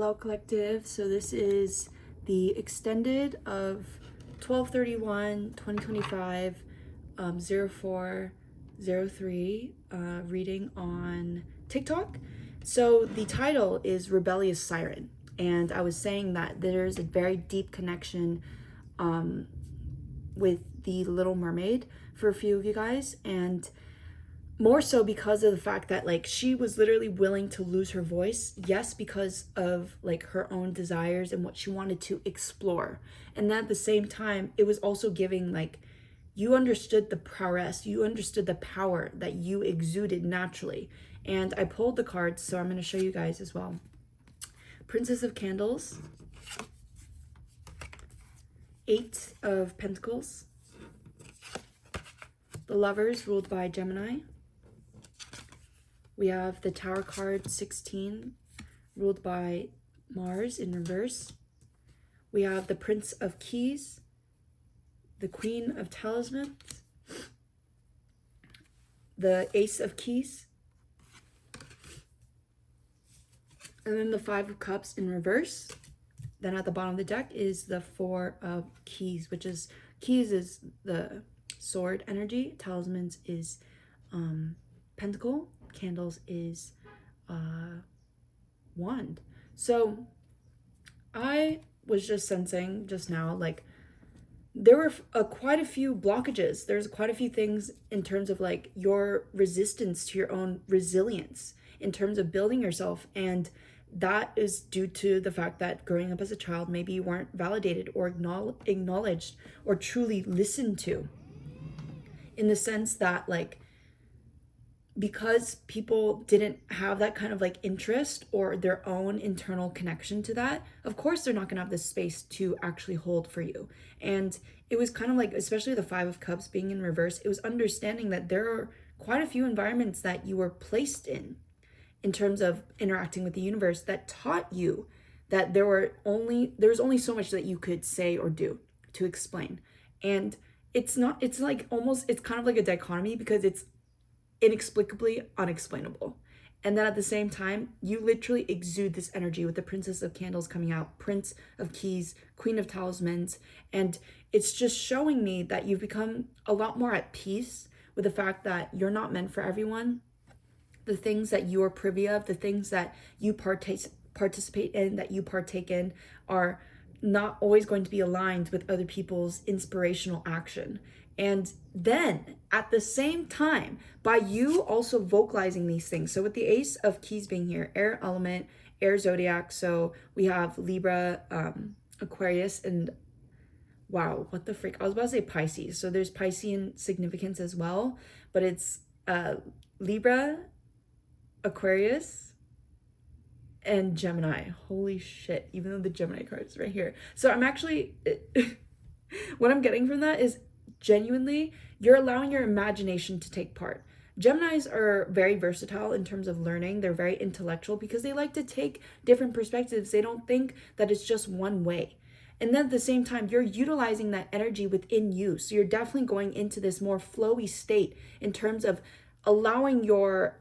Hello Collective. So this is the extended of 12/31/2025 0403 reading on TikTok. So the title is Rebellious Siren, and I was saying that there's a very deep connection with the Little Mermaid for a few of you guys, and more so because of the fact that like she was literally willing to lose her voice, yes, because of like her own desires and what she wanted to explore. And then at the same time, it was also giving like you understood the prowess, you understood the power that you exuded naturally. And I pulled the cards, so I'm going to show you guys as well. Princess of Candles, Eight of Pentacles, the Lovers ruled by Gemini. We have the Tower card 16 ruled by Mars in reverse. We have the Prince of Keys, the Queen of Talismans, the Ace of Keys, and then the Five of Cups in reverse. Then at the bottom of the deck is the Four of Keys, which is, Keys is the sword energy, Talismans is Pentacle, Candles is Wand. So I was just sensing just now, like there were quite a few blockages. There's quite a few things in terms of like your resistance to your own resilience in terms of building yourself. And that is due to the fact that growing up as a child, maybe you weren't validated or acknowledged or truly listened to, in the sense that like, because people didn't have that kind of like interest or their own internal connection to that, of course they're not going to have the space to actually hold for you. And it was kind of like, especially the Five of Cups being in reverse, it was understanding that there are quite a few environments that you were placed in terms of interacting with the universe that taught you that there was only so much that you could say or do to explain. And it's like almost, it's kind of like a dichotomy because it's inexplicably unexplainable. And then at the same time, you literally exude this energy with the Princess of Candles coming out, Prince of Keys, Queen of Talismans. And it's just showing me that you've become a lot more at peace with the fact that you're not meant for everyone. The things that you are privy of, the things that you participate in, that you partake in, are not always going to be aligned with other people's inspirational action. And then at the same time, by you also vocalizing these things, so with the Ace of Keys being here, air element, air zodiac, so we have Libra, Aquarius, and wow, what the freak, I was about to say Pisces, so there's Piscean significance as well, but it's Libra, Aquarius, and Gemini. Holy shit, even though the Gemini card is right here. So I'm actually, what I'm getting from that is genuinely, you're allowing your imagination to take part. Geminis are very versatile in terms of learning. They're very intellectual because they like to take different perspectives. They don't think that it's just one way. And then at the same time, you're utilizing that energy within you. So you're definitely going into this more flowy state in terms of allowing your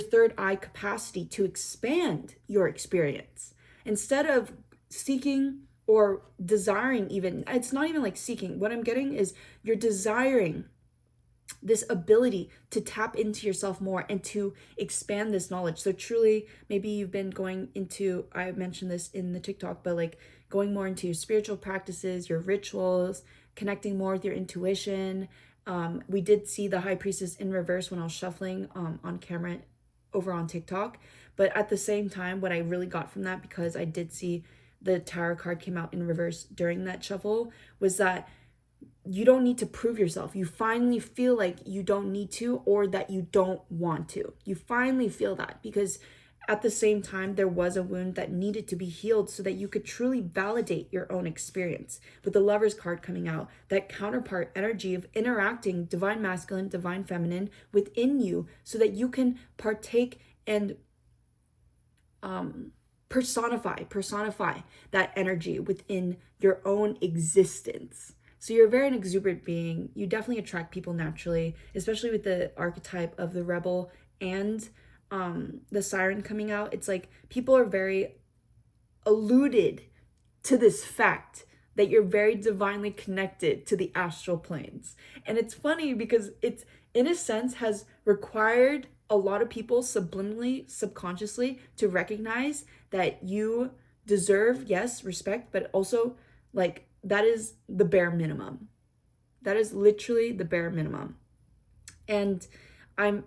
third eye capacity to expand your experience. Instead of seeking or desiring, even, it's not even like seeking, what I'm getting is you're desiring this ability to tap into yourself more and to expand this knowledge. So truly, maybe you've been going into, I mentioned this in the TikTok, but like going more into your spiritual practices, your rituals, connecting more with your intuition. We did see the High Priestess in reverse when I was shuffling on camera over on TikTok. But at the same time, what I really got from that, because I did see the Tower card came out in reverse during that shuffle, was that you don't need to prove yourself. You finally feel like you don't need to, or that you don't want to. You finally feel that because at the same time, there was a wound that needed to be healed so that you could truly validate your own experience. With the Lovers card coming out, that counterpart energy of interacting divine masculine, divine feminine within you so that you can partake and personify that energy within your own existence. So you're a very exuberant being. You definitely attract people naturally, especially with the archetype of the rebel and the Siren coming out. It's like people are very alluded to this fact that you're very divinely connected to the astral planes. And it's funny because it's, in a sense, has required a lot of people subliminally, subconsciously to recognize that you deserve, yes, respect, but also like that is the bare minimum. That is literally the bare minimum. And I'm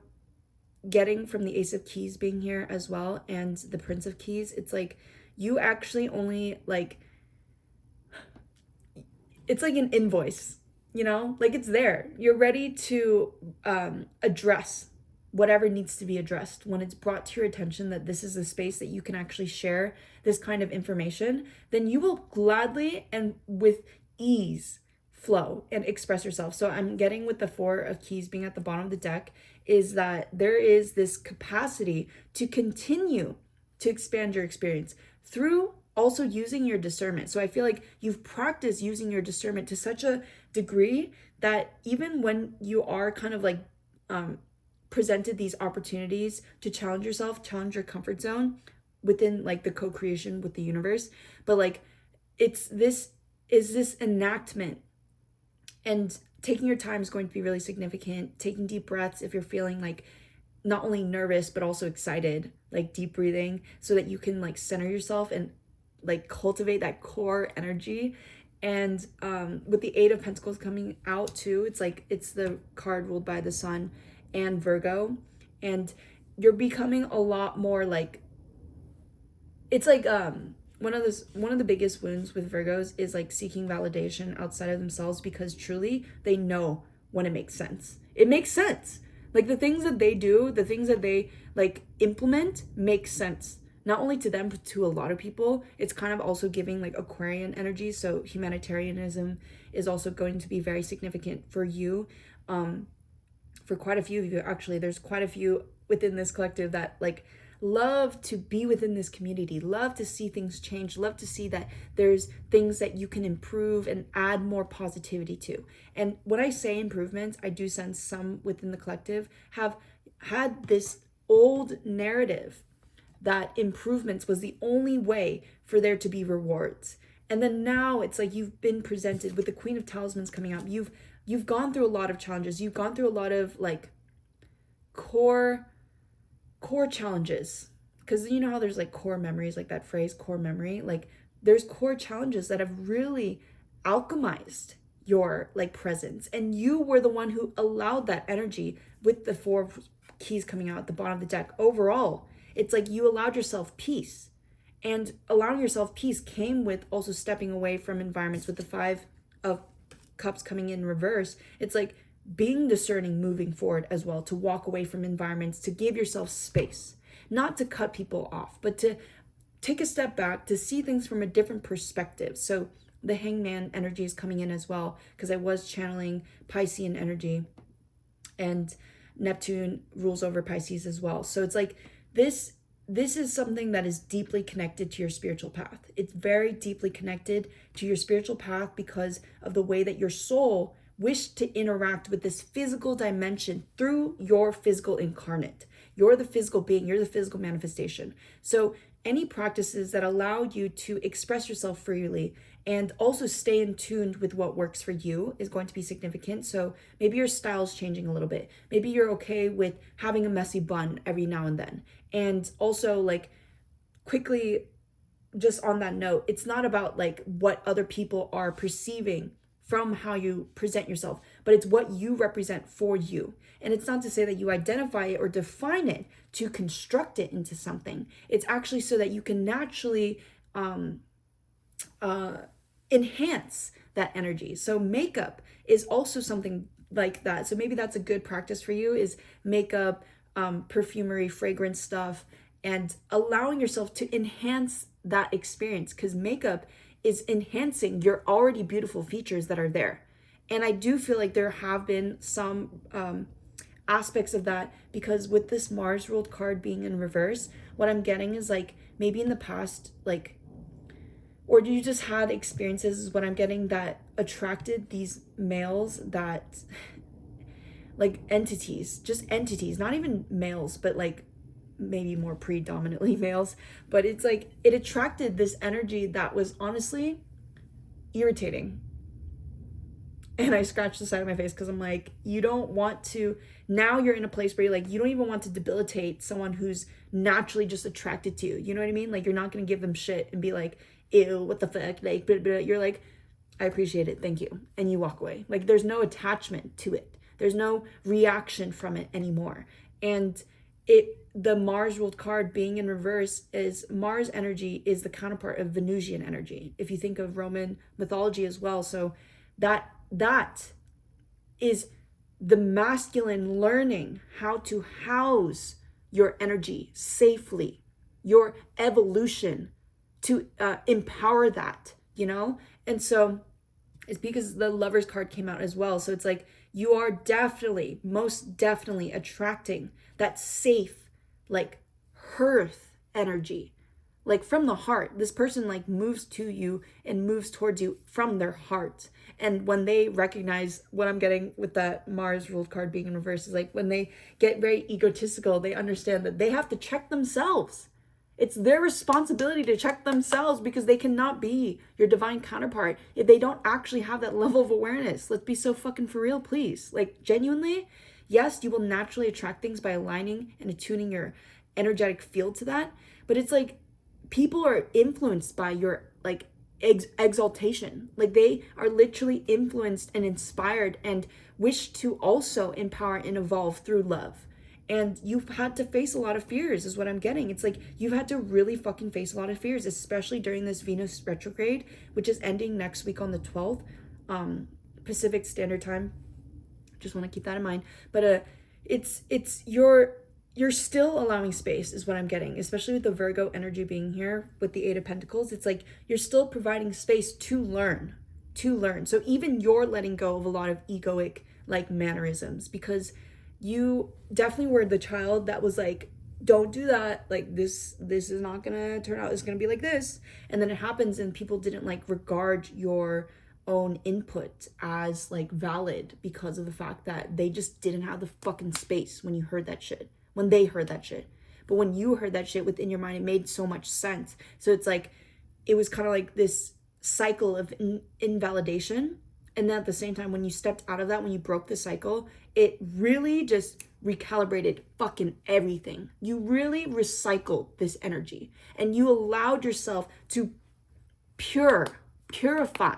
getting from the Ace of Keys being here as well and the Prince of Keys, it's like you actually only like, it's like an invoice, you know, like it's there. You're ready to address whatever needs to be addressed when it's brought to your attention that this is a space that you can actually share this kind of information. Then you will gladly and with ease flow and express yourself. So I'm getting with the Four of Keys being at the bottom of the deck is that there is this capacity to continue to expand your experience through also using your discernment. So I feel like you've practiced using your discernment to such a degree that even when you are kind of like presented these opportunities to challenge yourself, challenge your comfort zone within like the co-creation with the universe, but like it's this is this enactment, and taking your time is going to be really significant. Taking deep breaths if you're feeling like not only nervous but also excited, like deep breathing so that you can like center yourself and like cultivate that core energy. And with the Eight of Pentacles coming out too, it's like it's the card ruled by the Sun and Virgo, and you're becoming a lot more like, it's like one of the biggest wounds with Virgos is like seeking validation outside of themselves, because truly they know when it makes sense. It makes sense. Like the things that they do, the things that they like implement make sense. Not only to them, but to a lot of people. It's kind of also giving like Aquarian energy. So humanitarianism is also going to be very significant for you. For quite a few of you, actually, there's quite a few within this collective that like love to be within this community, love to see things change, love to see that there's things that you can improve and add more positivity to. And when I say improvements, I do sense some within the collective have had this old narrative that improvements was the only way for there to be rewards. And then now it's like you've been presented with the Queen of Talismans coming up. You've gone through a lot of challenges. You've gone through a lot of like core challenges. Because you know how there's like core memories, like that phrase, core memory. Like there's core challenges that have really alchemized your like presence. And you were the one who allowed that energy with the Four of Keys coming out at the bottom of the deck. Overall, it's like you allowed yourself peace. And allowing yourself peace came with also stepping away from environments. With the Five of Cups coming in reverse, it's like being discerning moving forward as well, to walk away from environments, to give yourself space, not to cut people off, but to take a step back, to see things from a different perspective. So the Hangman energy is coming in as well, because I was channeling Piscean energy, and Neptune rules over Pisces as well. So it's like this is something that is deeply connected to your spiritual path. It's very deeply connected to your spiritual path because of the way that your soul wished to interact with this physical dimension through your physical incarnate. You're the physical being, you're the physical manifestation. So any practices that allow you to express yourself freely and also stay in tune with what works for you is going to be significant. So maybe your style's changing a little bit. Maybe you're okay with having a messy bun every now and then. And also like quickly, just on that note, it's not about like what other people are perceiving from how you present yourself, but it's what you represent for you. And it's not to say that you identify it or define it to construct it into something. It's actually so that you can naturally enhance that energy. So makeup is also something like that. So maybe that's a good practice for you, is makeup, perfumery, fragrance stuff, and allowing yourself to enhance that experience, because makeup is enhancing your already beautiful features that are there. And I do feel like there have been some aspects of that, because with this Mars ruled card being in reverse, what I'm getting is like maybe in the past, like, or you just had experiences, is what I'm getting, that attracted these males that like entities, just entities, not even males, but like maybe more predominantly males, but it's like it attracted this energy that was honestly irritating. And I scratched the side of my face because I'm like, you don't want to, now you're in a place where you're like, you don't even want to debilitate someone who's naturally just attracted to you. You know what I mean? Like, you're not going to give them shit and be like, ew, what the fuck? Like, blah, blah. You're like, I appreciate it, thank you. And you walk away. Like, there's no attachment to it. There's no reaction from it anymore. And the Mars ruled card being in reverse is Mars energy is the counterpart of Venusian energy. If you think of Roman mythology as well. So that is the masculine learning how to house your energy safely, your evolution, to empower that, you know? And so it's because the Lovers card came out as well. So it's like you are definitely, most definitely attracting that safe, like hearth energy, like from the heart. This person like moves to you and moves towards you from their heart. And when they recognize what I'm getting with that Mars ruled card being in reverse is like when they get very egotistical, they understand that they have to check themselves. It's their responsibility to check themselves because they cannot be your divine counterpart if they don't actually have that level of awareness. Let's be so fucking for real, please. Like, genuinely, yes, you will naturally attract things by aligning and attuning your energetic field to that. But it's like people are influenced by your like exaltation. Like, they are literally influenced and inspired and wish to also empower and evolve through love. And you've had to face a lot of fears is what I'm getting. It's like you've had to really fucking face a lot of fears, especially during this Venus retrograde, which is ending next week on the 12th, Pacific Standard Time. Just want to keep that in mind. But you're still allowing space is what I'm getting, especially with the Virgo energy being here with the Eight of Pentacles. It's like you're still providing space to learn. So even you're letting go of a lot of egoic like mannerisms because you definitely were the child that was like, don't do that. Like this is not gonna turn out. It's gonna be like this. And then it happens and people didn't like regard your own input as like valid because of the fact that they just didn't have the fucking space when you heard that shit, when they heard that shit. But when you heard that shit within your mind, it made so much sense. So it's like, it was kind of like this cycle of invalidation. And then at the same time, when you stepped out of that, when you broke the cycle, it really just recalibrated fucking everything. You really recycled this energy and you allowed yourself to purify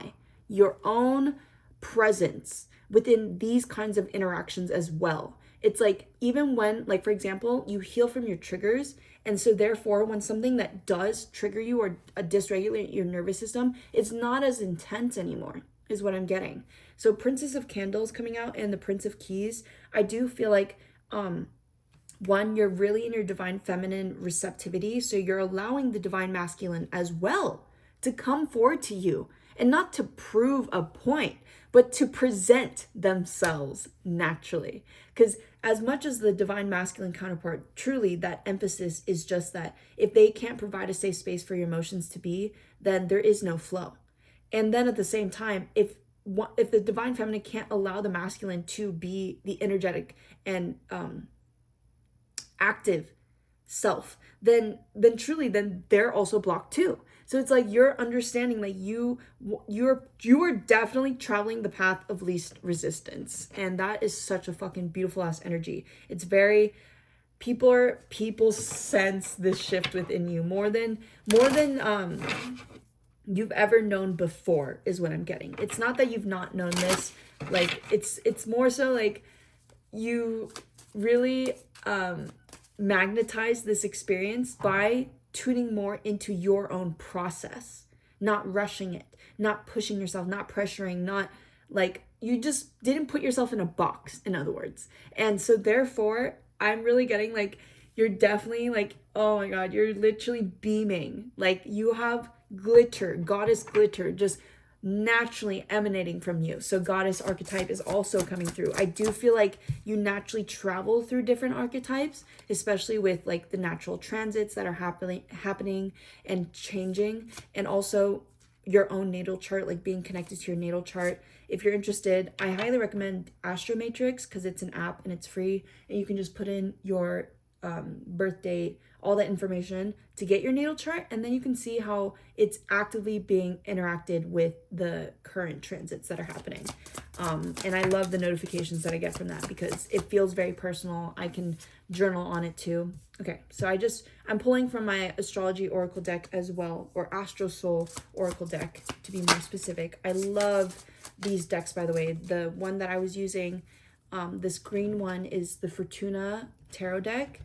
your own presence within these kinds of interactions as well. It's like, even when, like, for example, you heal from your triggers. And so therefore, when something that does trigger you or dysregulate your nervous system, it's not as intense anymore, is what I'm getting. So Princess of Candles coming out and the Prince of Keys, I do feel like, one, you're really in your divine feminine receptivity. So you're allowing the divine masculine as well to come forward to you and not to prove a point, but to present themselves naturally. Because as much as the divine masculine counterpart, truly that emphasis is just that if they can't provide a safe space for your emotions to be, then there is no flow. And then at the same time, if the divine feminine can't allow the masculine to be the energetic and active self, then truly, then they're also blocked too. So it's like you're understanding that you are definitely traveling the path of least resistance, and that is such a fucking beautiful ass energy. It's very people sense this shift within you more than you've ever known before, is what I'm getting. It's not that you've not known this, like it's more so like you really magnetize this experience by tuning more into your own process, not rushing it, not pushing yourself, not pressuring, not like, you just didn't put yourself in a box, in other words. And so therefore, I'm really getting like, you're definitely like, oh my God, you're literally beaming. Like you have glitter, goddess glitter, just naturally emanating from you. So goddess archetype is also coming through. I do feel like you naturally travel through different archetypes, especially with like the natural transits that are happening and changing, and also your own natal chart, like being connected to your natal chart. If you're interested, I highly recommend Astro Matrix because it's an app and it's free, and you can just put in your birth date, all that information to get your natal chart, and then you can see how it's actively being interacted with the current transits that are happening. And I love the notifications that I get from that because it feels very personal. I can journal on it too. Okay, so I'm pulling from my astrology oracle deck as well, or Astro Soul oracle deck to be more specific. I love these decks, by the way. The one that I was using, this green one, is the Fortuna tarot deck.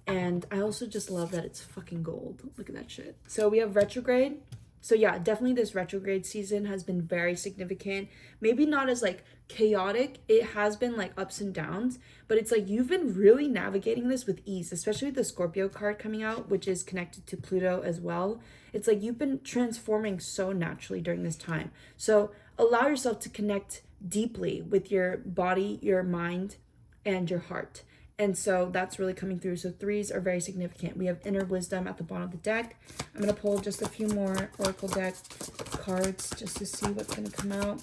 And I also just love that it's fucking gold. Look at that shit. So we have retrograde. So yeah, definitely this retrograde season has been very significant. Maybe not as like chaotic. It has been like ups and downs, but it's like you've been really navigating this with ease, especially with the Scorpio card coming out, which is connected to Pluto as well. It's like you've been transforming so naturally during this time. So allow yourself to connect deeply with your body, your mind, and your heart. And so that's really coming through. So threes are very significant. We have inner wisdom at the bottom of the deck. I'm going to pull just a few more oracle deck cards just to see what's going to come out.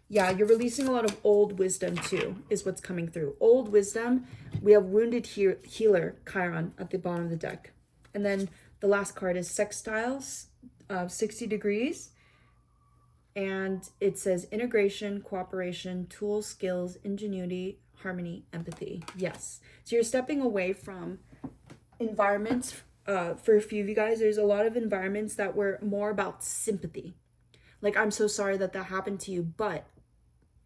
Yeah, you're releasing a lot of old wisdom too, is what's coming through. Old wisdom. We have wounded healer, Chiron, at the bottom of the deck. And then the last card is sextiles, 60 degrees. And it says integration, cooperation, tools, skills, ingenuity, harmony, empathy. Yes. So you're stepping away from environments. For a few of you guys, there's a lot of environments that were more about sympathy. Like, I'm so sorry that happened to you, but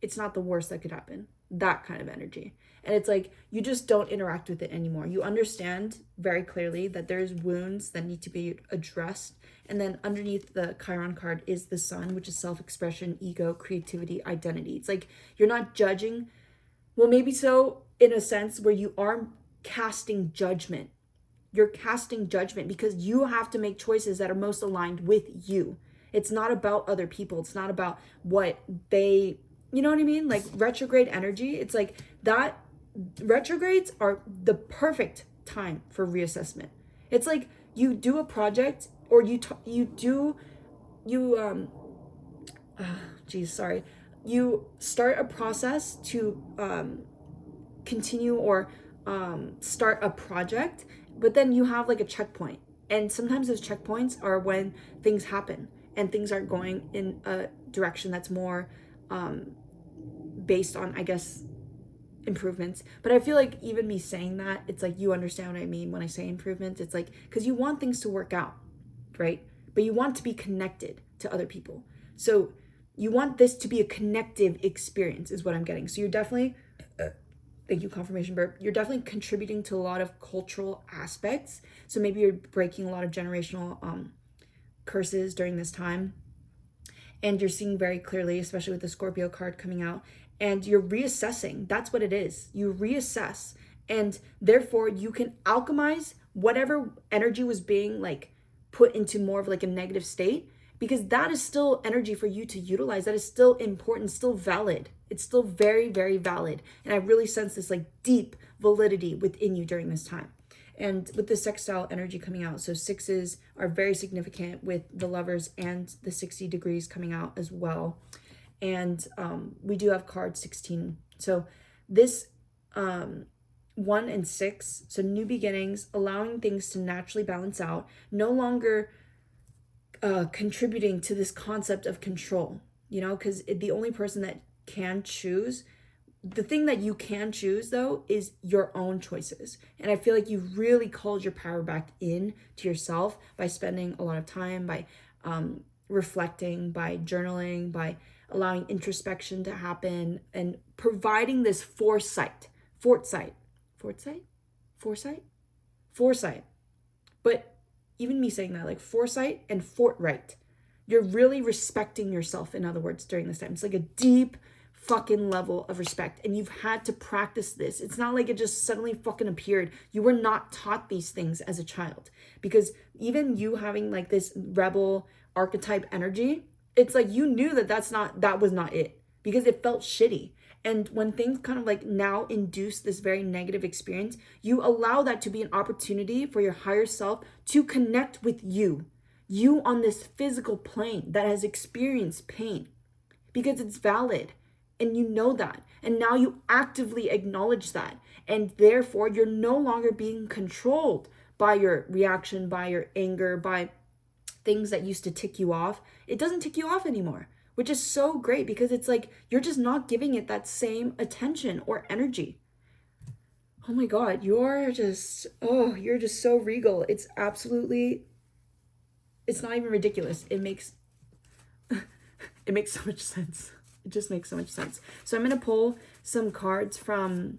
it's not the worst that could happen. That kind of energy. And it's like, you just don't interact with it anymore. You understand very clearly that there's wounds that need to be addressed. And then underneath the Chiron card is the sun, which is self-expression, ego, creativity, identity. It's like, you're not judging. Well, maybe so in a sense where you are casting judgment. You're casting judgment because you have to make choices that are most aligned with you. It's not about other people. It's not about what they, you know what I mean? Like retrograde energy. It's like that. Retrogrades are the perfect time for reassessment. It's like you do a project or you start a process to continue or start a project, but then you have like a checkpoint. And sometimes those checkpoints are when things happen and things aren't going in a direction that's more based on, I guess, improvements. But I feel like even me saying that, it's like, you understand what I mean when I say improvements. It's like, because you want things to work out, right? But you want to be connected to other people. So you want this to be a connective experience is what I'm getting. So you're definitely, thank you, confirmation burp. You're definitely contributing to a lot of cultural aspects. So maybe you're breaking a lot of generational curses during this time. And you're seeing very clearly, especially with the Scorpio card coming out, and you're reassessing. That's what it is. You reassess, and therefore you can alchemize whatever energy was being like put into more of like a negative state, because that is still energy for you to utilize. That is still important, still valid. It's still very, very valid. And I really sense this like deep validity within you during this time. And with the sextile energy coming out, so sixes are very significant with the lovers and the 60 degrees coming out as well. And we do have card 16. So this 1 and 6, so new beginnings, allowing things to naturally balance out, no longer contributing to this concept of control, you know, because the only person that can choose, the thing that you can choose though is your own choices. And I feel like you really called your power back in to yourself by spending a lot of time, by reflecting, by journaling, by allowing introspection to happen, and providing this foresight. But even me saying that, like foresight and forthright, you're really respecting yourself, in other words, during this time. It's like a deep fucking level of respect, and you've had to practice this. It's not like it just suddenly fucking appeared. You were not taught these things as a child, because even you having like this rebel archetype energy, it's like you knew that was not it, because it felt shitty. And when things kind of like now induce this very negative experience, you allow that to be an opportunity for your higher self to connect with you on this physical plane that has experienced pain, because it's valid. And you know that. And now you actively acknowledge that. And therefore, you're no longer being controlled by your reaction, by your anger, by things that used to tick you off. It doesn't tick you off anymore, which is so great because it's like you're just not giving it that same attention or energy. Oh my God, you're just so regal. It's absolutely, it's not even ridiculous. It makes so much sense. It just makes so much sense. So I'm going to pull some cards from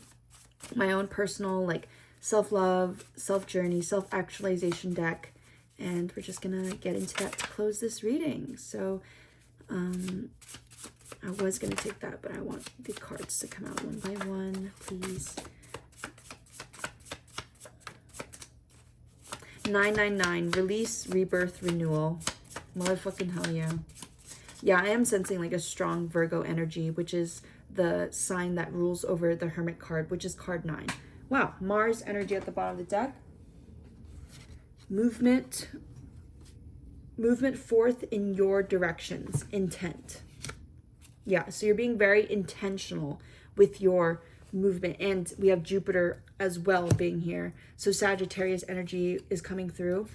my own personal like self-love, self-journey, self-actualization deck. And we're just going to get into that to close this reading. So I was going to take that, but I want the cards to come out one by one, please. 999, release, rebirth, renewal. Motherfucking hell yeah. Yeah, I am sensing like a strong Virgo energy, which is the sign that rules over the Hermit card, which is card 9. Wow, Mars energy at the bottom of the deck. Movement forth in your directions, intent. Yeah, so you're being very intentional with your movement. And we have Jupiter as well being here. So Sagittarius energy is coming through.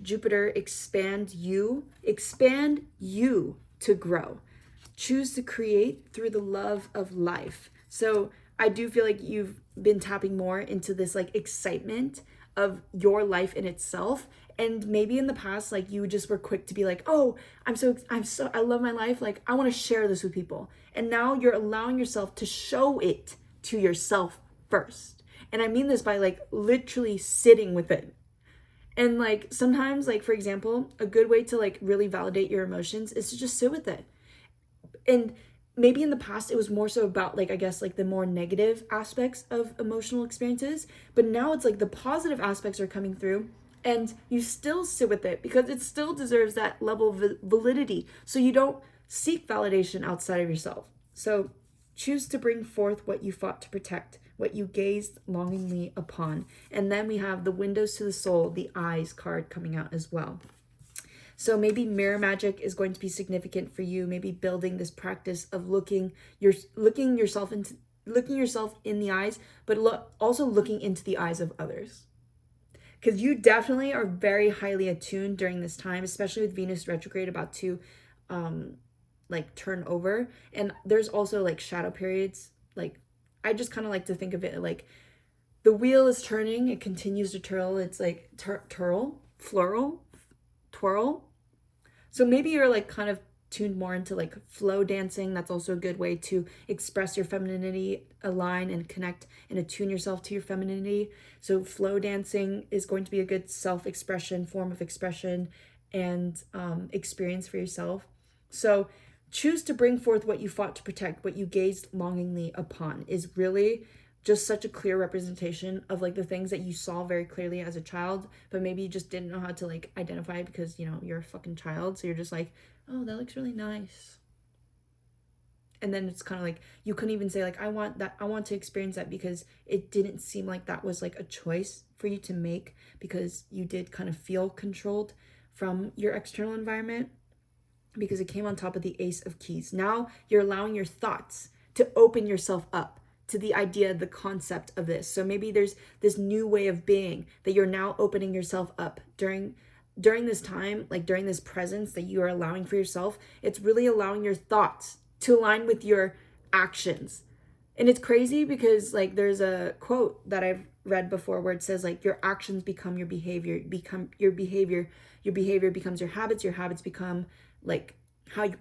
Jupiter, expand you to grow. Choose to create through the love of life. So I do feel like you've been tapping more into this like excitement of your life in itself. And maybe in the past, like you just were quick to be like, oh, I love my life. Like I want to share this with people. And now you're allowing yourself to show it to yourself first. And I mean this by like literally sitting with it. And like sometimes, like for example, a good way to like really validate your emotions is to just sit with it. And maybe in the past it was more so about like, I guess like the more negative aspects of emotional experiences, but now it's like the positive aspects are coming through and you still sit with it because it still deserves that level of validity. So you don't seek validation outside of yourself. So choose to bring forth what you fought to protect, what you gazed longingly upon. And then we have the windows to the soul, the eyes card coming out as well. So maybe mirror magic is going to be significant for you. Maybe building this practice of looking yourself in the eyes, but also looking into the eyes of others. Because you definitely are very highly attuned during this time, especially with Venus retrograde about to like turn over. And there's also like shadow periods. Like I just kind of like to think of it like the wheel is turning, it continues to twirl. It's like twirl. So maybe you're like kind of tuned more into like flow dancing. That's also a good way to express your femininity, align and connect and attune yourself to your femininity. So flow dancing is going to be a good self-expression, form of expression and experience for yourself. So choose to bring forth what you fought to protect, what you gazed longingly upon is really just such a clear representation of like the things that you saw very clearly as a child, but maybe you just didn't know how to like identify it because, you know, you're a fucking child. So you're just like, oh, that looks really nice. And then it's kind of like, you couldn't even say like, I want to experience that because it didn't seem like that was like a choice for you to make because you did kind of feel controlled from your external environment because it came on top of the Ace of Keys. Now you're allowing your thoughts to open yourself up to the idea, the concept of this. So maybe there's this new way of being that you're now opening yourself up during this time, like during this presence that you are allowing for yourself. It's really allowing your thoughts to align with your actions. And it's crazy because like there's a quote that I've read before where it says like your actions become your behavior, your behavior becomes your habits become like how you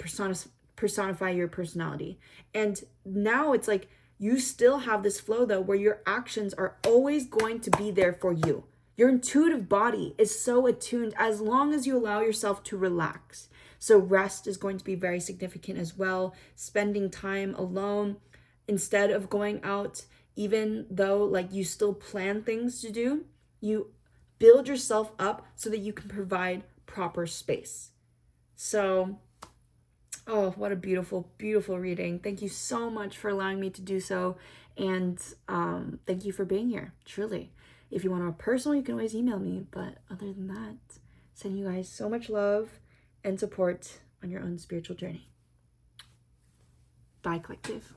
personify your personality. And now it's like you still have this flow though where your actions are always going to be there for you. Your intuitive body is so attuned as long as you allow yourself to relax. So rest is going to be very significant as well. Spending time alone instead of going out, even though like you still plan things to do, you build yourself up so that you can provide proper space. So oh, what a beautiful, beautiful reading. Thank you so much for allowing me to do so. And thank you for being here, truly. If you want a personal, you can always email me. But other than that, sending you guys so much love and support on your own spiritual journey. Bye, collective.